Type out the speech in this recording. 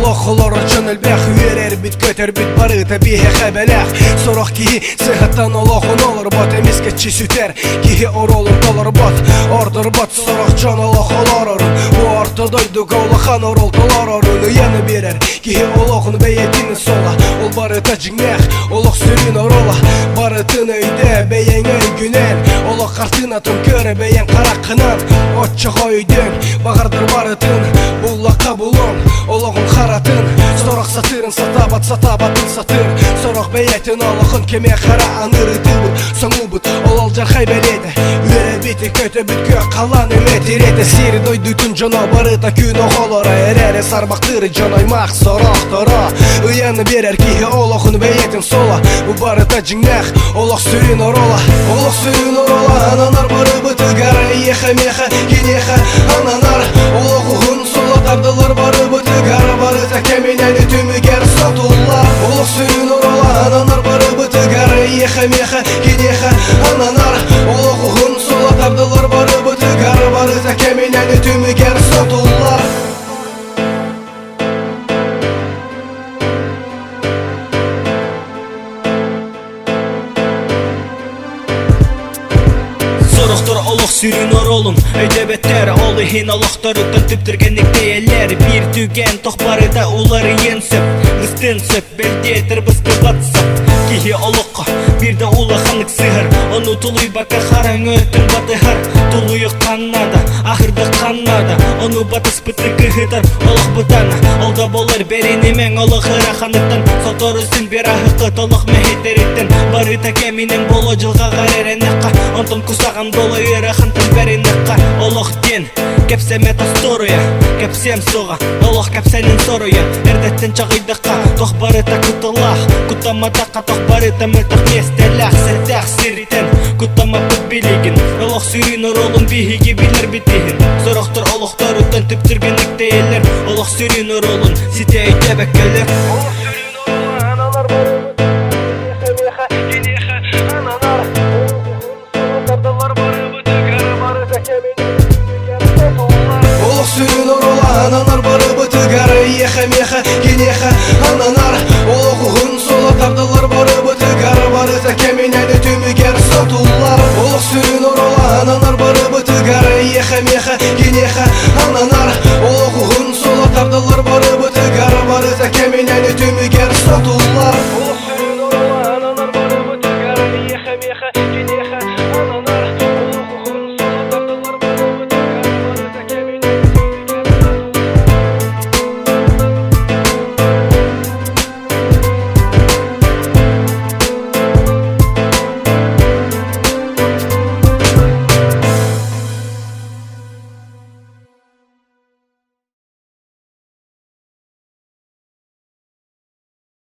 Олохолор чөнелбэх верер бит көтер бит барыта бихе хабелах сорох ки сыхаттан олохон олор бот эмискетчи сүтер ки оролун толор бот ордор бот сорох чон олохолор у ортодойду голохан орол толор яны берер ки олохун бейтин сола ол барыта жиңнех олох сүрүн орола барытын өйдө бейен өйгүнен олох картына тун көрө бейен каракынан отчо койдың багардыр барытын буллакка булон олохун каратын сорох сатырын сатабатын сатыр сорох бейтин олохун кеме кара анырытыбы соңубут ол жархай беледи үре бити көтө бүткө калан эметиреде сири дойдутун жона барыта күн оголора эрере сарбактыры жоноймак сорохторо ыяны берер ки олохун бейтин сола бу барыта жиңнех олох сүрүн орола ананар барыбыты гара еха меха кинеха ананар олохун сола тардылар барыбыты гара барыта кеменени түмүгер сатулар олох сүрүн орола ананар барыбыты гара еха меха кинеха ананар олохун сола тардылар барыбыты гара барыта кеменени түмүгер сатулар Сорохтор олох сүрүн оролун өйдөбеттер ол ихин олохторуттан түптүргенник дейелер бир түген тохбарыда улары енсеп гыстын сөп белдетер бысты батсап кихи олокко бирде улаханлык сыгыр ону тулуй бака хараң өтүн батыхар тулуй каннада ахырды каннада ону батыс бытты кыхытар олох бутана олда болар беренемен олох ыраханыктан соторусун берахыкы толох мехетериттен барыта кеминен боло жылга гареренекка онтон кусаган боло ырахантын беренекка олох ден кепсе метасторуя кепсем сога олох кепсенин соруя эрдеттен чагыйдыкка тохбарыта кутылах кутаматакка тохбарыта мылтак нестелах сертах сиритен кутама билигин олох сүрүн оролун бихиги билер битигин сорохтор олохторуттан түптүргенник дейелер олох сүрүн оролун сите өйдөбеккелер Сүрүн орола ананар барыбыты гара еха меха кинеха ананар олохун сола тардылар барыбыты гара барыта кеменени түмүгер сатулар олох сүрүн орола ананар барыбыты гара еха меха кинеха ананар олохун сола тардылар барыбыты гара барыта кеменени түмүгер сатулар